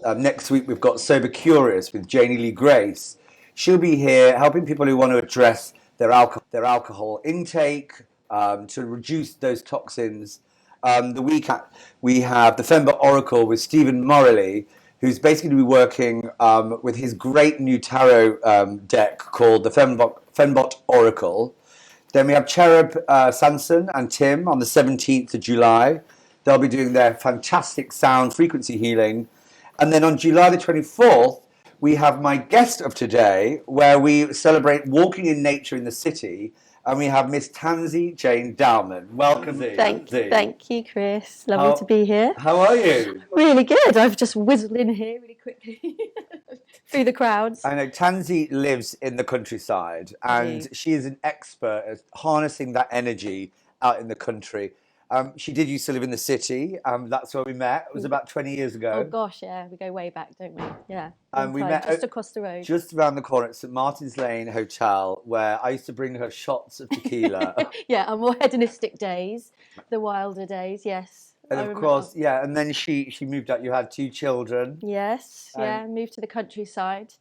Next week we've got Sober Curious with Janie Lee Grace. She'll be here helping people who want to address their alcohol intake to reduce those toxins. The week we have the Fembot Oracle with Stephen Morley, who's basically going to be working with his great new tarot deck called the Fembot Oracle. Then we have Cherub Sanson and Tim on the 17th of July. They'll be doing their fantastic sound frequency healing. And then on July the 24th, we have my guest of today, where we celebrate walking in nature in the city. And we have Miss Tansy Jane Dowman. Welcome. Thank you, Chris. Lovely to be here. How are you? Really good. I've just whizzled in here really quickly through the crowds. I know Tansy lives in the countryside, and she is an expert at harnessing that energy out in the country. She did used to live in the city. That's where we met. It was about 20 years ago. Oh gosh, yeah, we go way back, don't we? Yeah. And we met just across the road, just around the corner at St Martin's Lane Hotel, where I used to bring her shots of tequila. Yeah, on more hedonistic days, the wilder days. Yes. And of course, yeah. And then she moved out. You had 2 children. Yes. Yeah. Moved to the countryside.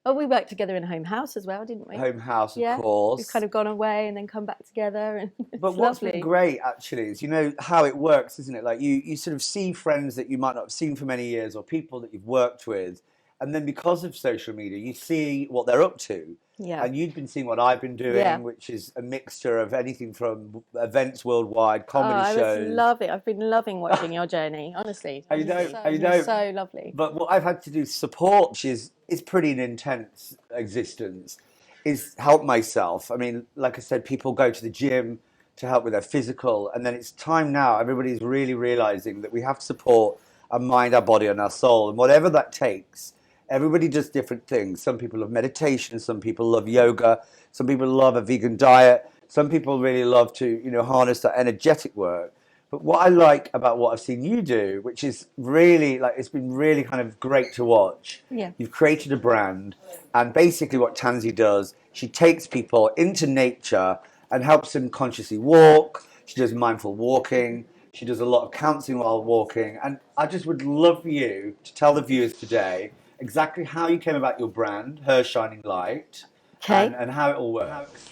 Oh, we worked together in a home house as well, didn't we? Home house, of course. We've kind of gone away and then come back together. And but what's been great, actually, is, you know, how it works, isn't it? Like, you sort of see friends that you might not have seen for many years or people that you've worked with. And then because of social media, you see what they're up to. Yeah. And you've been seeing what I've been doing, which is a mixture of anything from events worldwide, comedy shows. I love it. I've been loving watching your journey, honestly. How you know? So lovely. But what I've had to do support, which is pretty an intense existence, is help myself. I mean, like I said, people go to the gym to help with their physical, and then it's time now. Everybody's really realizing that we have to support our mind, our body, and our soul, and whatever that takes. Everybody does different things. Some people love meditation. Some people love yoga. Some people love a vegan diet. Some people really love to, you know, harness that energetic work. But what I like about what I've seen you do, which is really, like, it's been really kind of great to watch. Yeah. You've created a brand, and basically what Tansy does, she takes people into nature and helps them consciously walk. She does mindful walking. She does a lot of counseling while walking. And I just would love for you to tell the viewers today exactly how you came about your brand, Her Shining Light, and how it all works.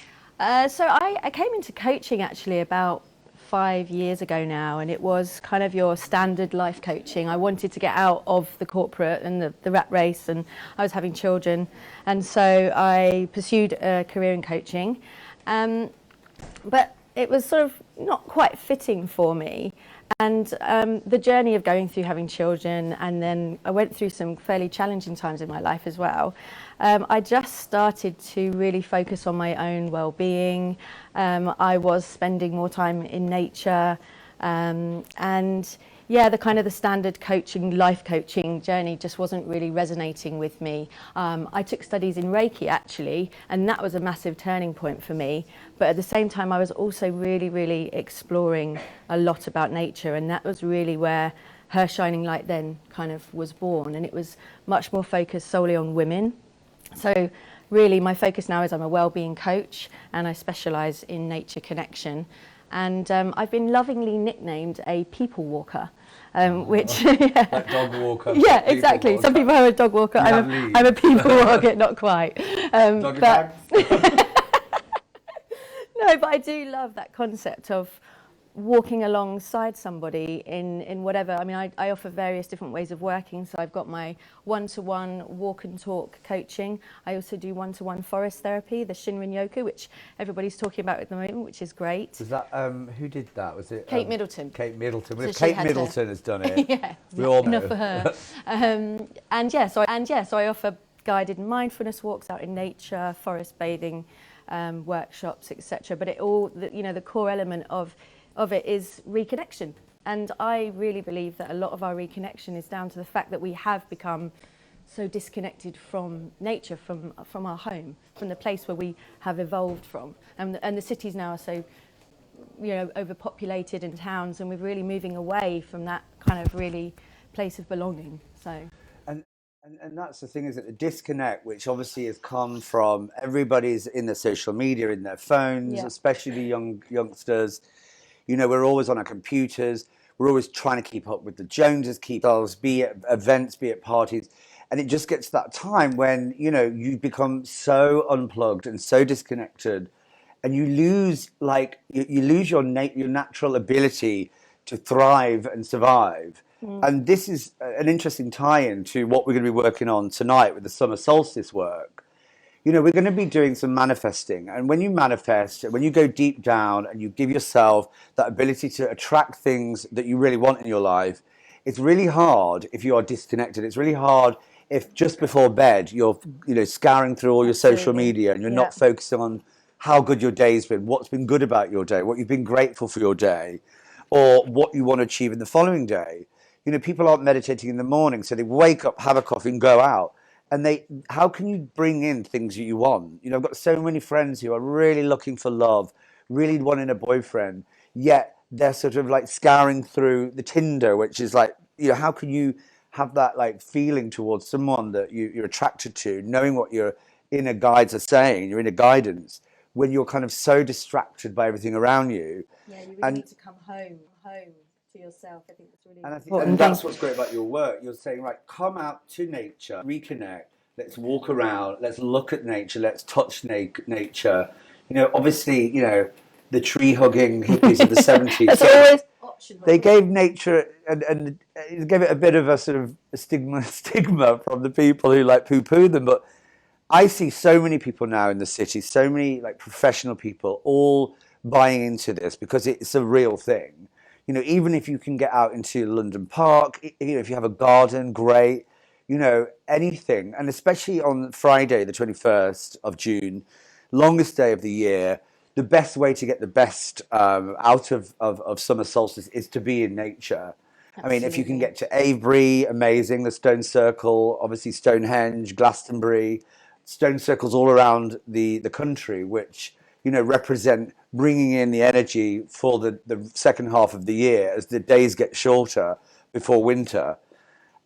So I came into coaching actually about 5 years ago now, and it was kind of your standard life coaching. I wanted to get out of the corporate and the rat race, and I was having children, and so I pursued a career in coaching, but it was sort of not quite fitting for me. And the journey of going through having children, and then I went through some fairly challenging times in my life as well. I just started to really focus on my own well-being. I was spending more time in nature, and yeah, the standard coaching, life coaching journey just wasn't really resonating with me. I took studies in Reiki actually, and that was a massive turning point for me. But at the same time, I was also really, really exploring a lot about nature, and that was really where Her Shining Light then kind of was born, and it was much more focused solely on women. So really my focus now is I'm a wellbeing coach, and I specialise in nature connection. And I've been lovingly nicknamed a people walker, which like dog walker. Yeah, exactly. Walker. Some people are a dog walker. I'm a people walker, not quite. Doggy bags. No, but I do love that concept of walking alongside somebody in whatever. I mean, I offer various different ways of working. So I've got my one-to-one walk and talk coaching. I also do one-to-one forest therapy, the Shinrin Yoku, which everybody's talking about at the moment, which is great. Was that who did that? Was it Kate Middleton? Kate Middleton. Well, So if Kate Middleton has done it, yeah, we all know. Enough for her. So I offer guided mindfulness walks out in nature, forest bathing, workshops, etc. But it all, the core element of it is reconnection. And I really believe that a lot of our reconnection is down to the fact that we have become so disconnected from nature, from our home, from the place where we have evolved from. And the cities now are so, overpopulated in towns, and we're really moving away from that kind of really place of belonging. So. And that's the thing, is that the disconnect, which obviously has come from everybody's in their social media, in their phones, especially the youngsters. We're always on our computers. We're always trying to keep up with the Joneses, keep ourselves, be at events, be at parties. And it just gets to that time when, you become so unplugged and so disconnected, and you lose you lose your natural ability to thrive and survive. And this is an interesting tie-in to what we're going to be working on tonight with the summer solstice work. We're going to be doing some manifesting. And when you manifest, when you go deep down and you give yourself that ability to attract things that you really want in your life, it's really hard if you are disconnected. It's really hard if just before bed you're, scouring through all your social media and you're not focusing on how good your day's been, what's been good about your day, what you've been grateful for your day, or what you want to achieve in the following day. People aren't meditating in the morning, so they wake up, have a coffee, and go out. And how can you bring in things that you want? I've got so many friends who are really looking for love, really wanting a boyfriend, yet they're sort of like scouring through the Tinder, which is like, how can you have that like feeling towards someone that you're attracted to, knowing what your inner guides are saying, your inner guidance, when you're kind of so distracted by everything around you. Yeah, you really need to come home to yourself. I think that's really important. And that's what's great about your work. You're saying, right, come out to nature, reconnect, let's walk around, let's look at nature, let's touch nature. Obviously, the tree-hugging hippies of the 70s. That's always optional. They gave nature and it gave it a bit of a sort of a stigma from the people who like poo-poo them. But I see so many people now in the city, so many like professional people all buying into this because it's a real thing. Even if you can get out into London Park, if you have a garden, great, anything. And especially on Friday, the 21st of June, longest day of the year, the best way to get the best out of summer solstice is to be in nature. Absolutely. I mean, if you can get to Avebury, amazing, the Stone Circle, obviously Stonehenge, Glastonbury, stone circles all around the country, which, represent bringing in the energy for the second half of the year as the days get shorter before winter.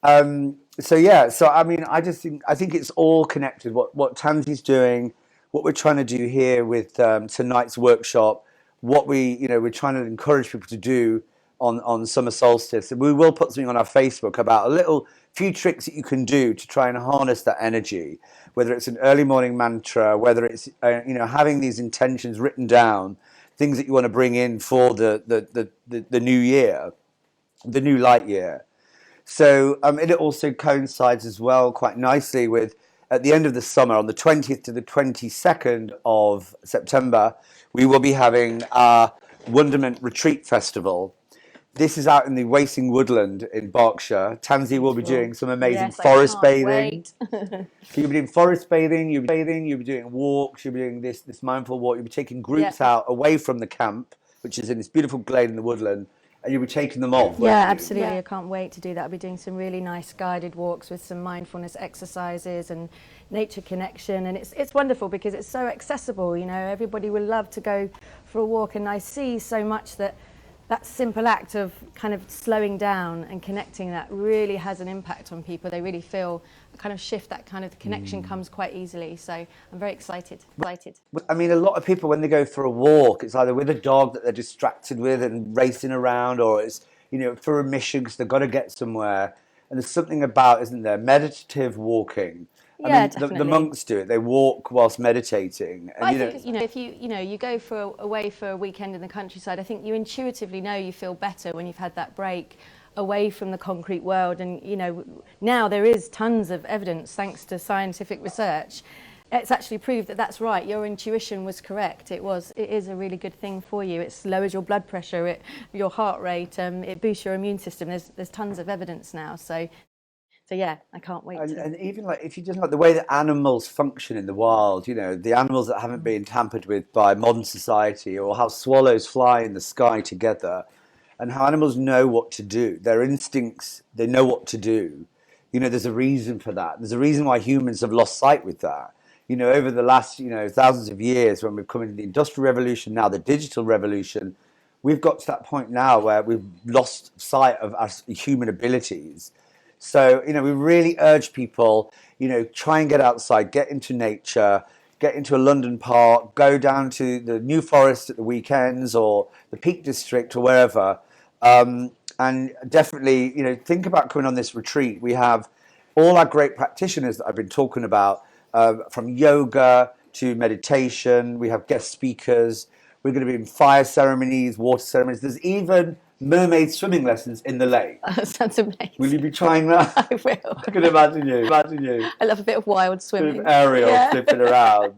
So I mean, I think it's all connected. What Tansy's doing, what we're trying to do here with tonight's workshop, what we're trying to encourage people to do on summer solstice. And we will put something on our Facebook about a few tricks that you can do to try and harness that energy, whether it's an early morning mantra, whether it's having these intentions written down, things that you want to bring in for the new year, the new light year. So it also coincides as well quite nicely with at the end of the summer, on the 20th to the 22nd of September, we will be having our Wonderment Retreat Festival. This is out in the Wasing Woodland in Berkshire. Tansy will be doing some amazing forest bathing. So you'll be doing forest bathing, you'll be doing walks, you'll be doing this mindful walk, you'll be taking groups out away from the camp, which is in this beautiful glade in the woodland, and you'll be taking them off. Yeah, absolutely. Yeah. I can't wait to do that. I'll be doing some really nice guided walks with some mindfulness exercises and nature connection, and it's wonderful because it's so accessible. Everybody will love to go for a walk, and I see so much that simple act of kind of slowing down and connecting that really has an impact on people. They really feel a kind of shift, that kind of connection comes quite easily. So I'm very excited. I mean, a lot of people, when they go for a walk, it's either with a dog that they're distracted with and racing around, or it's, for a mission because they've got to get somewhere. And there's something about, isn't there, meditative walking. Yeah, the monks do it. They walk whilst meditating. And, I think, if you go away for a weekend in the countryside, I think you intuitively know you feel better when you've had that break away from the concrete world. And, now there is tons of evidence, thanks to scientific research. It's actually proved that that's right. Your intuition was correct. It is a really good thing for you. It lowers your blood pressure, your heart rate, it boosts your immune system. There's tons of evidence now. So yeah, I can't wait. And even like if you just like the way that animals function in the wild, the animals that haven't been tampered with by modern society, or how swallows fly in the sky together, and how animals know what to do. Their instincts, they know what to do. There's a reason for that. There's a reason why humans have lost sight with that. Over the last, thousands of years, when we've come into the Industrial Revolution, now the digital revolution, we've got to that point now where we've lost sight of our human abilities. So, we really urge people, try and get outside, get into nature, get into a London park, go down to the New Forest at the weekends or the Peak District or wherever, And definitely, think about coming on this retreat. We have all our great practitioners that I've been talking about, from yoga to meditation. We have guest speakers. We're going to be in fire ceremonies, water ceremonies. There's even mermaid swimming lessons in the lake. That sounds amazing. Will you be trying that? I will. I can imagine you. I love a bit of wild Bit swimming. of aerial flipping around.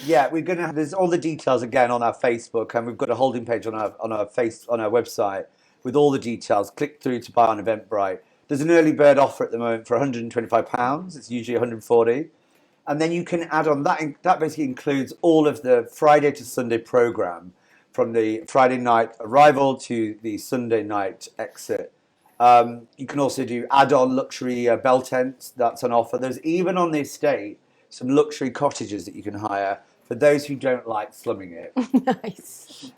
Yeah, we're going to have. There's all the details again on our Facebook, and we've got a holding page on our website with all the details. Click through to buy on Eventbrite. There's an early bird offer at the moment for £125. It's usually £140, and then you can add on that. That basically includes all of the Friday to Sunday program, from the Friday night arrival to the Sunday night exit. You can also do add-on luxury bell tents. That's on offer. There's even on the estate some luxury cottages that you can hire for those who don't like slumming it. Nice.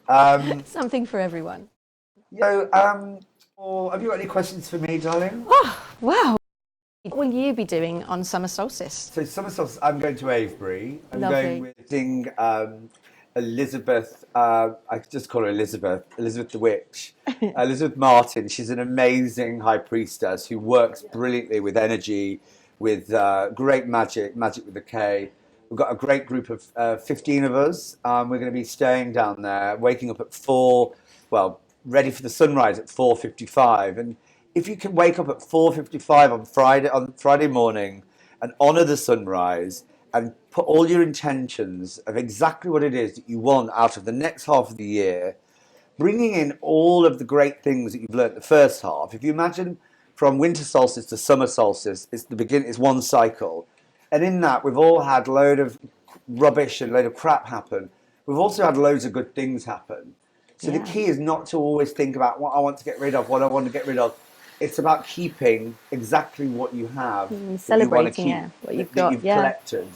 Something for everyone. So, have you got any questions for me, darling? Oh, wow. What will you be doing on summer solstice? So summer solstice, I'm going to Avebury. I'm Lovely. going with Elizabeth, I just call her Elizabeth the Witch. Elizabeth Martin. She's an amazing high priestess who works brilliantly with energy, with great magic with a K. We've got a great group of 15 of us. We're going to be staying down there, waking up at 4, ready for the sunrise at 4:55. And if you can wake up at 4:55 on Friday morning and honour the sunrise and put all your intentions of exactly what it is that you want out of the next half of the year, bringing in all of the great things that you've learnt the first half. If you imagine from winter solstice to summer solstice, it's one cycle. And in that, we've all had a load of rubbish and a load of crap happen. We've also had loads of good things happen. So the key is not to always think about what I want to get rid of, what I want to get rid of. It's about keeping exactly what you have, Celebrating what you've got, you've collected.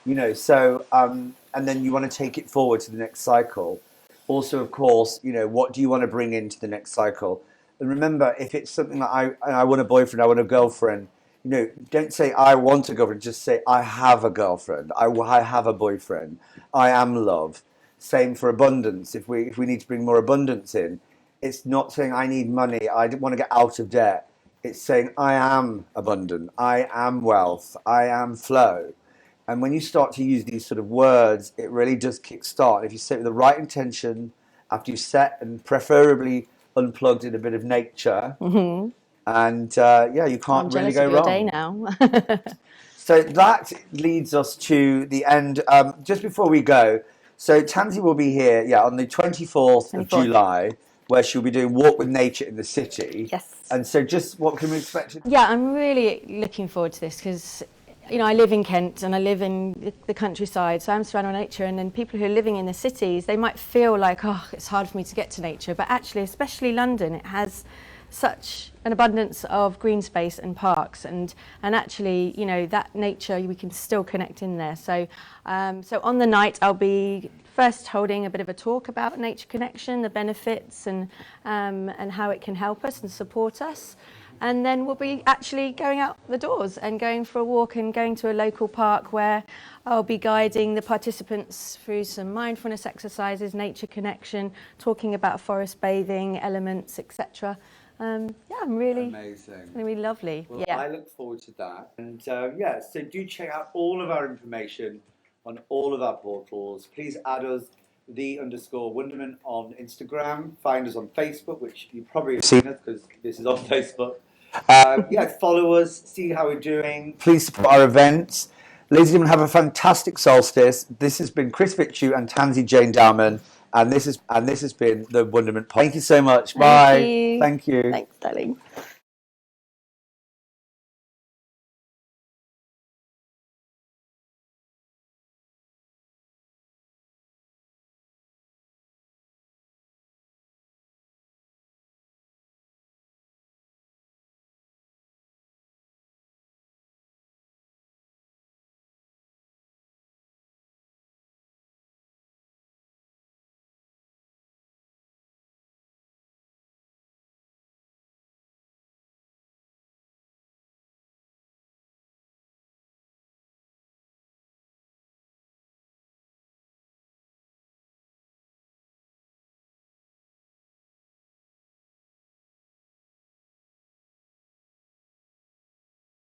And then you want to take it forward to the next cycle. Also, of course, what do you want to bring into the next cycle? And remember, if it's something like I want a boyfriend, I want a girlfriend, don't say I want a girlfriend, just say I have a girlfriend, I have a boyfriend, I am love. Same for abundance. If we need to bring more abundance in, it's not saying I need money, I want to get out of debt. It's saying I am abundant, I am wealth, I am flow. And when you start to use these sort of words, it really does kickstart. If you say it with the right intention, after you've set and preferably unplugged in a bit of nature, and you can't really go wrong. Day now. So that leads us to the end. Just before we go, so Tansy will be here, on the 24th of July, where she'll be doing Walk with Nature in the City. Yes. And so just what can we expect? Yeah, I'm really looking forward to this because, I live in Kent and I live in the countryside, so I'm surrounded by nature. And then people who are living in the cities, they might feel like, it's hard for me to get to nature. But actually, especially London, it has such an abundance of green space and parks, and actually, that nature, we can still connect in there. So on the night, I'll be first holding a bit of a talk about nature connection, the benefits, and how it can help us and support us. And then we'll be actually going out the doors and going for a walk and going to a local park where I'll be guiding the participants through some mindfulness exercises, nature connection, talking about forest bathing, elements, etc. I'm really amazing. It's going to be lovely. Well, I look forward to that. And so do check out all of our information on all of our portals. Please add us _Wonderment on Instagram. Find us on Facebook, which you probably have seen us because this is on Facebook. Follow us, see how we're doing. Please support our events. Ladies and gentlemen, have a fantastic solstice. This has been Chris Vitchu and Tansy Jane Dowman, and this has been the Wonderment. Thank you so much. Bye. Thank you. Thank you. Thanks, darling.